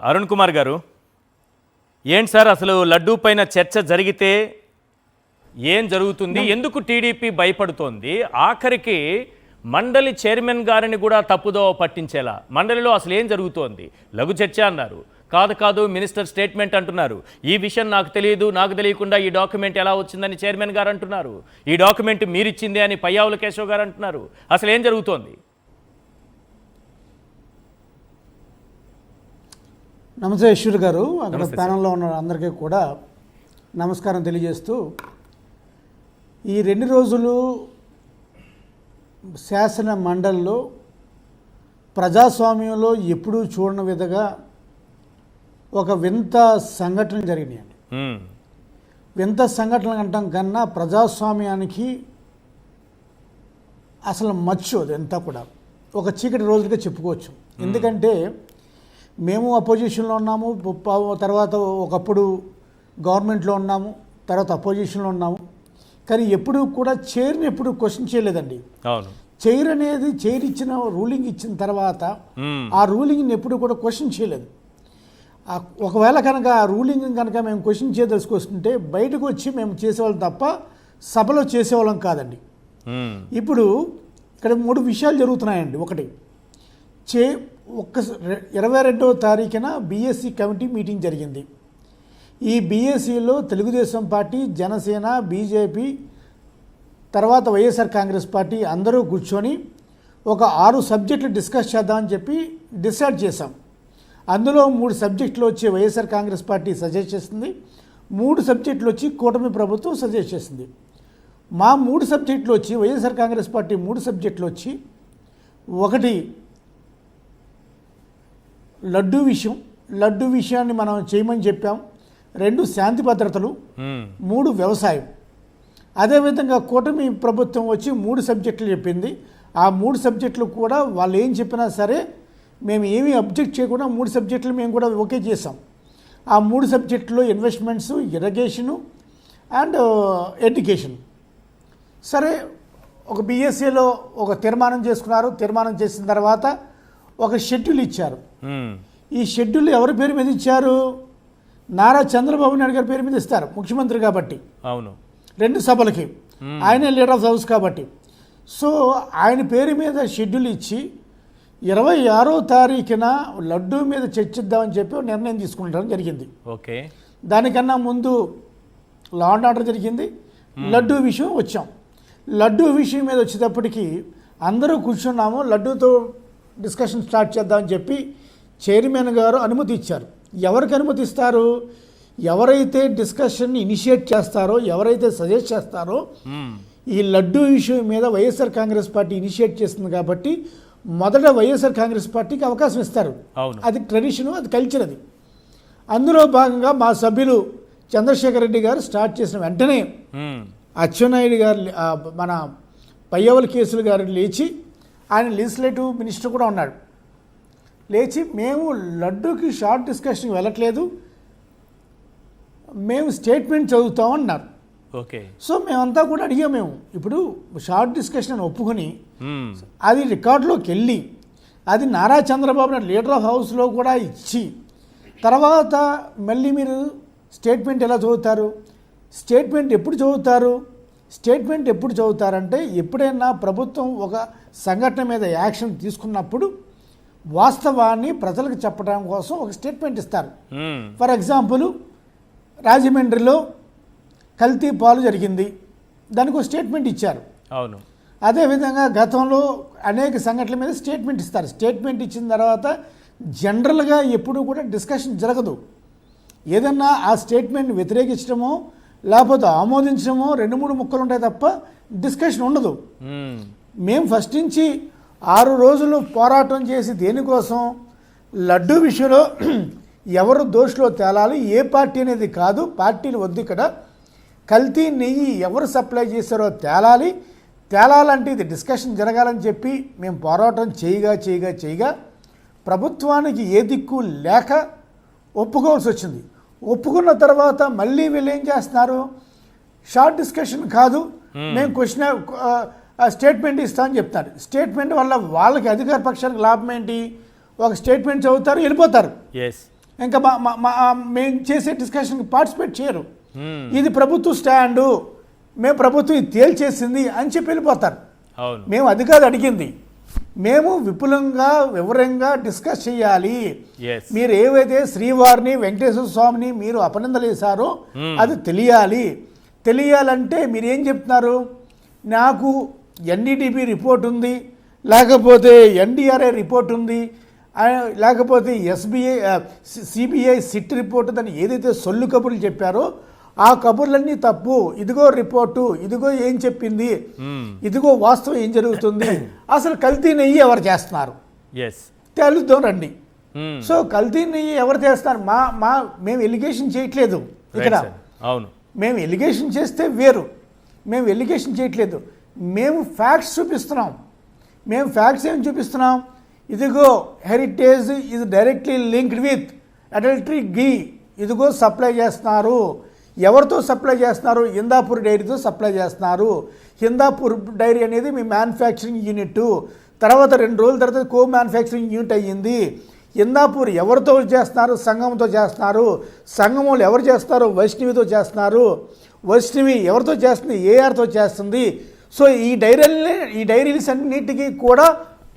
అరుణ్ కుమార్ గారు, ఏంటి సార్ అసలు లడ్డూ పైన చర్చ జరిగితే ఏం జరుగుతుంది? ఎందుకు టీడీపీ భయపడుతోంది? ఆఖరికి మండలి చైర్మన్ గారిని కూడా తప్పుదోవ పట్టించేలా మండలిలో అసలు ఏం జరుగుతోంది? లఘు చర్చ అన్నారు, కాదు మినిస్టర్ స్టేట్మెంట్ అంటున్నారు. ఈ విషయం నాకు తెలియదు, నాకు తెలియకుండా ఈ డాక్యుమెంట్ ఎలా వచ్చిందని చైర్మన్ గారు అంటున్నారు. ఈ డాక్యుమెంట్ మీరిచ్చిందే అని పయ్యావుల కేశవ్ గారు అంటున్నారు. అసలు ఏం జరుగుతోంది? నమస్తే ఈశ్వర్ గారు, అక్కడ ప్యానల్లో ఉన్న అందరికీ కూడా నమస్కారం తెలియజేస్తూ, ఈ 2 రోజులు శాసన మండలిలో ప్రజాస్వామ్యంలో ఎప్పుడూ చూడని విధంగా ఒక వింత సంఘటన జరిగినాయండి. వింత సంఘటన అంటాం కన్నా ప్రజాస్వామ్యానికి అసలు మచ్చు అదంతా కూడా ఒక చీకటి రోజులుగా చెప్పుకోవచ్చు. ఎందుకంటే మేము అపోజిషన్లో ఉన్నాము, తర్వాత ఒకప్పుడు గవర్నమెంట్లో ఉన్నాము, తర్వాత అపోజిషన్లో ఉన్నాము. కానీ ఎప్పుడు కూడా చైర్ని ఎప్పుడు క్వశ్చన్ చేయలేదండి. చైర్ అనేది చైర్ ఇచ్చిన రూలింగ్ ఇచ్చిన తర్వాత ఆ రూలింగ్ని ఎప్పుడు కూడా క్వశ్చన్ చేయలేదు. ఒకవేళ కనుక ఆ రూలింగ్ కనుక మేము క్వశ్చన్ చేయదలుచుకొస్తుంటే బయటకు వచ్చి మేము చేసేవాళ్ళం తప్ప సభలో చేసేవాళ్ళం కాదండి. ఇప్పుడు ఇక్కడ 3 విషయాలు జరుగుతున్నాయండి. ఒకటి, 22వ తారీఖున బీఎస్సీ కమిటీ మీటింగ్ జరిగింది. ఈ బీఎస్సీలో తెలుగుదేశం పార్టీ, జనసేన, బీజేపీ, తర్వాత వైఎస్ఆర్ కాంగ్రెస్ పార్టీ అందరూ కూర్చొని ఒక 6 సబ్జెక్టులు డిస్కస్ చేద్దామని చెప్పి డిసైడ్ చేశాం. అందులో 3 సబ్జెక్టులు వచ్చి వైఎస్ఆర్ కాంగ్రెస్ పార్టీ సజెస్ట్ చేసింది, 3 సబ్జెక్టులు వచ్చి కూటమి ప్రభుత్వం సజెస్ట్ చేసింది. మా 3 సబ్జెక్టులు వచ్చి వైఎస్ఆర్ కాంగ్రెస్ పార్టీ 3 సబ్జెక్టులు వచ్చి, ఒకటి లడ్డూ విషయాన్ని మనం చేయమని చెప్పాం. 2 శాంతి భద్రతలు, 3 వ్యవసాయం. అదేవిధంగా కూటమి ప్రభుత్వం వచ్చి 3 సబ్జెక్టులు చెప్పింది. ఆ 3 సబ్జెక్టులు కూడా వాళ్ళు ఏం చెప్పినా సరే మేము ఏమీ అబ్జెక్ట్ చేయకుండా 3 సబ్జెక్టులు మేము కూడా ఓకే చేసాం. ఆ 3 సబ్జెక్టులో ఇన్వెస్ట్మెంట్స్, ఇరిగేషను అండ్ ఎడ్యుకేషన్. సరే, ఒక బీఎస్సీలో ఒక తీర్మానం చేసుకున్నారు. తీర్మానం చేసిన తర్వాత ఒక షెడ్యూల్ ఇచ్చారు. ఈ షెడ్యూల్ ఎవరి పేరు మీద ఇచ్చారు? నారా చంద్రబాబు నాయుడు గారి పేరు మీద ఇస్తారు, ముఖ్యమంత్రి కాబట్టి. అవును, 2 సభలకి ఆయనే లీడర్ ఆఫ్ హౌస్ కాబట్టి. సో ఆయన పేరు మీద షెడ్యూల్ ఇచ్చి 26వ తారీఖున లడ్డూ మీద చర్చిద్దామని చెప్పి నిర్ణయం తీసుకుంటాం జరిగింది. ఓకే, దానికన్నా ముందు లా అండ్ ఆర్డర్ జరిగింది. లడ్డూ విషయం వచ్చాం. లడ్డూ విషయం మీద వచ్చేటప్పటికి అందరూ కూర్చున్నాము. లడ్డూతో డిస్కషన్ స్టార్ట్ చేద్దామని చెప్పి చైర్మన్ గారు అనుమతి ఇచ్చారు. ఎవరికి అనుమతి ఇస్తారు? ఎవరైతే డిస్కషన్ ఇనిషియేట్ చేస్తారో, ఎవరైతే సజెస్ట్ చేస్తారో, ఈ లడ్డూ ఇష్యూ మీద వైఎస్ఆర్ కాంగ్రెస్ పార్టీ ఇనిషియేట్ చేస్తుంది కాబట్టి మొదట వైఎస్ఆర్ కాంగ్రెస్ పార్టీకి అవకాశం ఇస్తారు. అది ట్రెడిషను, అది కల్చర్. అది అందులో భాగంగా మా సభ్యులు చంద్రశేఖర్ రెడ్డి గారు స్టార్ట్ చేసిన వెంటనే అచ్చెన్నాయుడు గారు, మన పయ్యావుల కేసులు గారు లేచి, ఆయన లెజిస్లేటివ్ మినిస్టర్ కూడా ఉన్నాడు, లేచి మేము లడ్డూకి షార్ట్ డిస్కషన్ వెళ్ళట్లేదు, మేము స్టేట్మెంట్ చదువుతామన్నారు. ఓకే, సో మేమంతా కూడా అడిగాం. మేము ఇప్పుడు షార్ట్ డిస్కషన్ ఒప్పుకొని అది రికార్డులోకి వెళ్ళి అది నారా చంద్రబాబు నాయుడు లీడర్ ఆఫ్ హౌస్లో కూడా ఇచ్చి తర్వాత మళ్ళీ మీరు స్టేట్మెంట్ ఎలా చదువుతారు? స్టేట్మెంట్ ఎప్పుడు చదువుతారంటే ఎప్పుడైనా ప్రభుత్వం ఒక సంఘటన మీద యాక్షన్ తీసుకున్నప్పుడు వాస్తవాన్ని ప్రజలకు చెప్పడం కోసం ఒక స్టేట్మెంట్ ఇస్తారు. ఫర్ ఎగ్జాంపుల్, రాజమండ్రిలో కల్తీ పాలు జరిగింది, దానికి ఒక స్టేట్మెంట్ ఇచ్చారు. అవును, అదేవిధంగా గతంలో అనేక సంఘటనల మీద స్టేట్మెంట్ ఇస్తారు. స్టేట్మెంట్ ఇచ్చిన తర్వాత జనరల్గా ఎప్పుడు కూడా డిస్కషన్ జరగదు. ఏదన్నా ఆ స్టేట్మెంట్ని వ్యతిరేకించడమో లేకపోతే ఆమోదించడమో 2-3 ముక్కలు ఉంటాయి తప్ప డిస్కషన్ ఉండదు. మేము ఫస్ట్ నుంచి 6 రోజులు పోరాటం చేసి దేనికోసం? లడ్డూ విషయంలో ఎవరు దోషులో తేలాలి, ఏ పార్టీ అనేది కాదు, పార్టీలు వద్దు, ఇక్కడ కల్తీ నెయ్యి ఎవరు సప్లై చేశారో తేలాలంటే ఇది డిస్కషన్ జరగాలని చెప్పి మేము పోరాటం చేయగా ప్రభుత్వానికి ఏ దిక్కు లేక ఒప్పుకోవాల్సి వచ్చింది. ఒప్పుకున్న తర్వాత మళ్ళీ వీళ్ళు ఏం చేస్తున్నారు? షార్ట్ డిస్కషన్ కాదు, మేము క్వశ్చన్ స్టేట్మెంట్ ఇస్తామని చెప్తారు. స్టేట్మెంట్ వల్ల వాళ్ళకి అధికార పక్షానికి లాభం ఏంటి? ఒక స్టేట్మెంట్ చదువుతారు, వెళ్ళిపోతారు. ఇంకా మేము చేసే డిస్కషన్కి పార్టిసిపేట్ చేయరు. ఇది ప్రభుత్వ స్టాండు, మేము ప్రభుత్వం ఇది తేల్చేసింది అని చెప్పి వెళ్ళిపోతారు. అవును, మేము అది కాదు అడిగింది, మేము విపులంగా వివరంగా డిస్కస్ చేయాలి. yes, మీరు ఏవైతే శ్రీవారిని వెంకటేశ్వర స్వామిని మీరు అపనిందలేశారో అది తెలియాలంటే మీరు ఏం చెప్తున్నారు? నాకు ఎన్డీటీపీ రిపోర్ట్ ఉంది, లేకపోతే ఎన్డీఆర్ఐ రిపోర్ట్ ఉంది, లేకపోతే సిబిఐ సిట్ రిపోర్ట్ అని ఏదైతే సొల్లు కబుర్లు చెప్పారో ఆ కబుర్లన్నీ తప్పు, ఇదిగో రిపోర్టు, ఇదిగో ఏం చెప్పింది, ఇదిగో వాస్తవం ఏం జరుగుతుంది, అసలు కల్తీ నెయ్యి ఎవరు చేస్తున్నారు తెలుద్దాం రండి. సో కల్తీ నెయ్యి ఎవరు చేస్తున్నారు? మేము ఎలిగేషన్ చేయట్లేదు ఇక్కడ. అవును, మేము ఎలిగేషన్ చేస్తే వేరు, మేము ఎలిగేషన్ చేయట్లేదు, మేము ఫ్యాక్ట్స్ చూపిస్తున్నాం. మేము ఫ్యాక్ట్స్ ఏం చూపిస్తున్నాం? ఇదిగో హెరిటేజ్ ఇది డైరెక్ట్లీ లింక్డ్ విత్ అడల్టరీ ఘీ, ఇదిగో సప్లై చేస్తున్నారు. ఎవరితో సప్లై చేస్తున్నారు? హిందాపూర్ డైరీతో సప్లై చేస్తున్నారు. హిందాపూర్ డైరీ అనేది మీ మ్యానుఫ్యాక్చరింగ్ యూనిట్, తర్వాత 2 రోజుల తర్వాత కో మ్యానుఫ్యాక్చరింగ్ యూనిట్ అయ్యింది. హిందాపూర్ ఎవరితో చేస్తున్నారు? సంఘంతో చేస్తున్నారు. సంఘములు ఎవరు చేస్తారు? వైష్ణవితో చేస్తున్నారు. వైష్ణవి ఎవరితో చేస్తుంది? ఏఆర్తో చేస్తుంది. సో ఈ డైరీస్ అన్నిటికీ కూడా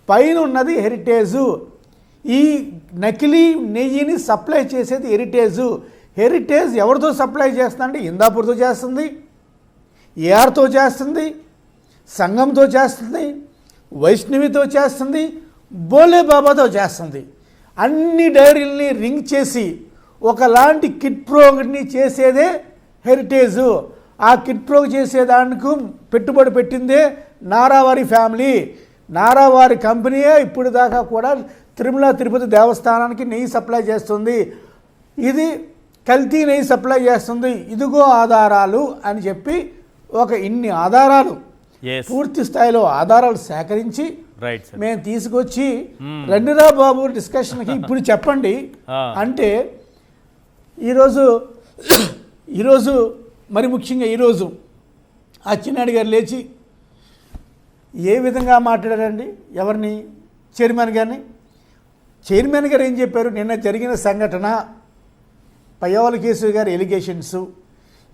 పైన ఉన్నది హెరిటేజు. ఈ నకిలీ నెయ్యిని సప్లై చేసేది హెరిటేజ్ ఎవరితో సప్లై చేస్తుంది అంటే హిందాపూర్తో చేస్తుంది, ఏఆర్తో చేస్తుంది, సంఘంతో చేస్తుంది, వైష్ణవితో చేస్తుంది, బోలే బాబాతో చేస్తుంది. అన్ని డైరీల్ని రింగ్ చేసి ఒకలాంటి కిట్ ప్రోగ్ని చేసేదే హెరిటేజు. ఆ కిట్ ప్రోగ్ చేసేదానికి పెట్టుబడి పెట్టిందే నారావారి ఫ్యామిలీ. నారావారి కంపెనీయే ఇప్పుడు దాకా కూడా తిరుమల తిరుపతి దేవస్థానానికి నెయ్యి సప్లై చేస్తుంది. ఇది కల్తీ నెయ్యి సప్లై చేస్తుంది, ఇదిగో ఆధారాలు అని చెప్పి ఇన్ని ఆధారాలు పూర్తి స్థాయిలో ఆధారాలు సేకరించి మేము తీసుకొచ్చి రండిరా బాబు డిస్కషన్కి ఇప్పుడు చెప్పండి అంటే ఈరోజు మరి ముఖ్యంగా ఈరోజు అచ్చెన్నాయుడు గారు లేచి ఏ విధంగా మాట్లాడారండి? ఎవరిని? చైర్మన్ గారిని. చైర్మన్ గారు ఏం చెప్పారు? నిన్న జరిగిన సంఘటన, పయ్యవల కేశవ్ గారి ఎలిగేషన్స్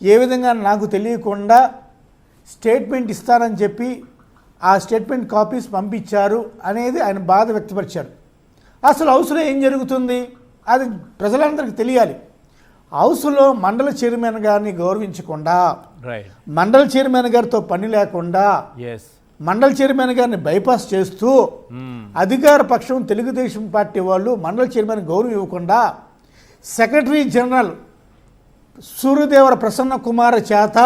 ఏ విధంగా నాకు తెలియకుండా స్టేట్మెంట్ ఇస్తానని చెప్పి ఆ స్టేట్మెంట్ కాపీస్ పంపించారు అనేది ఆయన బాధ వ్యక్తపరిచారు. అసలు హౌస్లో ఏం జరుగుతుంది అది ప్రజలందరికీ తెలియాలి. హౌస్లో మండల చైర్మన్ గారిని గౌరవించకుండా, మండల చైర్మన్ గారితో పని లేకుండా, మండల చైర్మన్ గారిని బైపాస్ చేస్తూ అధికార పక్షం తెలుగుదేశం పార్టీ వాళ్ళు మండల చైర్మన్ గౌరవం ఇవ్వకుండా సెక్రటరీ జనరల్ సూర్యదేవర ప్రసన్న కుమార్ చేత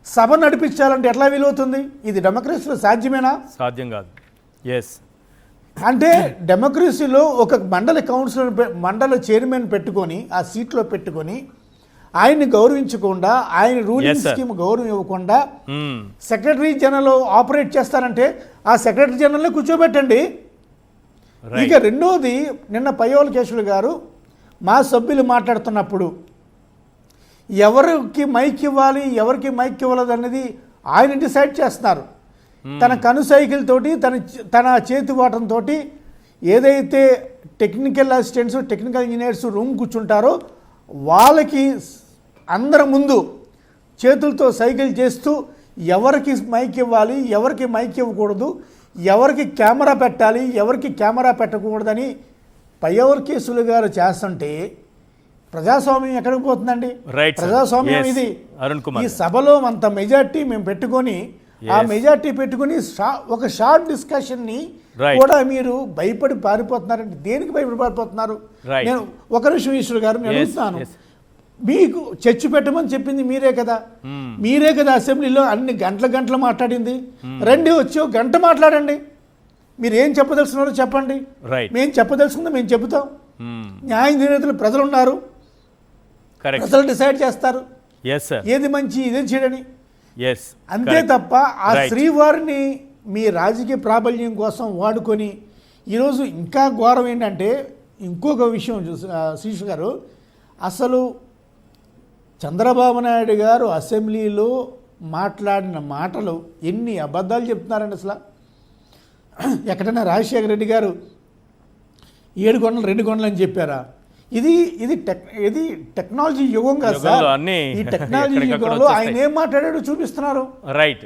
సభ నడిపించాలంటే ఎట్లా వీలవుతుంది? ఇది డెమోక్రసీలో సాధ్యమేనా? సాధ్యం కాదు. అంటే డెమోక్రసీలో ఒక మండల చైర్మన్ పెట్టుకొని ఆ సీట్లో పెట్టుకొని ఆయన్ని గౌరవించకుండా, ఆయన రూలింగ్ స్కీమ్ గౌరవం ఇవ్వకుండా సెక్రటరీ జనరల్ ఆపరేట్ చేస్తారంటే ఆ సెక్రటరీ జనరల్ని కూర్చోబెట్టండి. ఇక రెండోది, నిన్న పయ్యవల కేశవులు గారు మా సభ్యులు మాట్లాడుతున్నప్పుడు ఎవరికి మైక్ ఇవ్వాలి, ఎవరికి మైక్ ఇవ్వలేదు అనేది ఆయన డిసైడ్ చేస్తున్నారు. తన కనుసైకిల్ తోటి, తన చేతి వాటంతో ఏదైతే technical assistants, technical engineers room కూర్చుంటారో వాళ్ళకి అందరి ముందు చేతులతో సైకిల్ చేస్తూ ఎవరికి మైక్ ఇవ్వాలి, ఎవరికి మైక్ ఇవ్వకూడదు, ఎవరికి కెమెరా పెట్టాలి, ఎవరికి కెమెరా పెట్టకూడదని పయ్యవల కేశవులు గారు చేస్తుంటే ప్రజాస్వామ్యం ఎక్కడికి పోతుందండి? ప్రజాస్వామ్యం ఇది. ఈ సభలో అంత మెజార్టీ మేము పెట్టుకొని ఆ మెజార్టీ పెట్టుకుని ఒక షార్ట్ డిస్కషన్ని కూడా మీరు భయపడి పారిపోతున్నారంటే దేనికి భయపడి పారిపోతున్నారు? నేను ఒక నిమిషం ఈశ్వర్ గారు నేను అడుగుతున్నాను, మీకు చర్చ పెట్టమని చెప్పింది మీరే కదా, మీరే కదా అసెంబ్లీలో అన్ని గంటలు మాట్లాడింది. రండి వచ్చి ఒక గంట మాట్లాడండి, మీరు ఏం చెప్పదలుచున్నారో చెప్పండి, మేము చెప్పదలుచుకుందో మేము చెబుతాం. న్యాయ నిర్ణేతలు ప్రజలు ఉన్నారు, ప్రజలు డిసైడ్ చేస్తారు ఏది మంచి ఇదేం చేయడని. అంతే తప్ప ఆ శ్రీవారిని మీ రాజకీయ ప్రాబల్యం కోసం వాడుకొని ఈరోజు ఇంకా ఘోరం ఏంటంటే ఇంకొక విషయం శీషు గారు, అసలు చంద్రబాబు నాయుడు గారు అసెంబ్లీలో మాట్లాడిన మాటలు ఎన్ని అబద్ధాలు చెప్తున్నారండి. అసలు ఎక్కడైనా రాజశేఖర రెడ్డి గారు 7 కొండలు 2 కొండలు అని చెప్పారా? ఇది టెక్నాలజీ యుగం కదా యుగంలో సార్. అన్నీ ఈ టెక్నాలజీ ఎక్కడికక్కడ యుగంలో ఆయన వచ్చేస్తాయి. ఏం మాట్లాడాడో చూపిస్తున్నారు. రైట్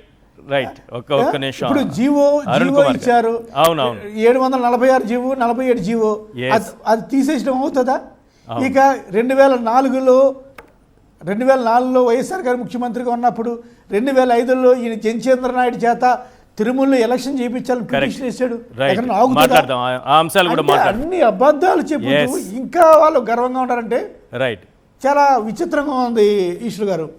ఒక్క నిమిషం. ఇప్పుడు జీవో అరుణ్ కుమార్ గారు. ఇచ్చారు. అవునవును. 746 జీవో 47 జీవో Yes. అది తీసేయడం అవుతుందా? ఇక 2004లో వైఎస్ఆర్ గారు ముఖ్యమంత్రిగా ఉన్నప్పుడు 2005లో ఈయన జంచేంద్ర నాయుడు చేత తిరుమలలో ఎలక్షన్ చేయించాలని పిటిషన్ వేశాడు. రైట్ ఎక్కడన్నా ఆగుతుందా? మాట్లాడదాం ఆ అంశాలు కూడా అంటే మాట్లాడదాం. అన్ని అబద్ధాలు చెబుతూ Yes. ఇంకా వాళ్ళు గర్వంగా ఉన్నారంటే రైట్ చాలా విచిత్రంగా ఉంది ఈశ్వర్ గారు.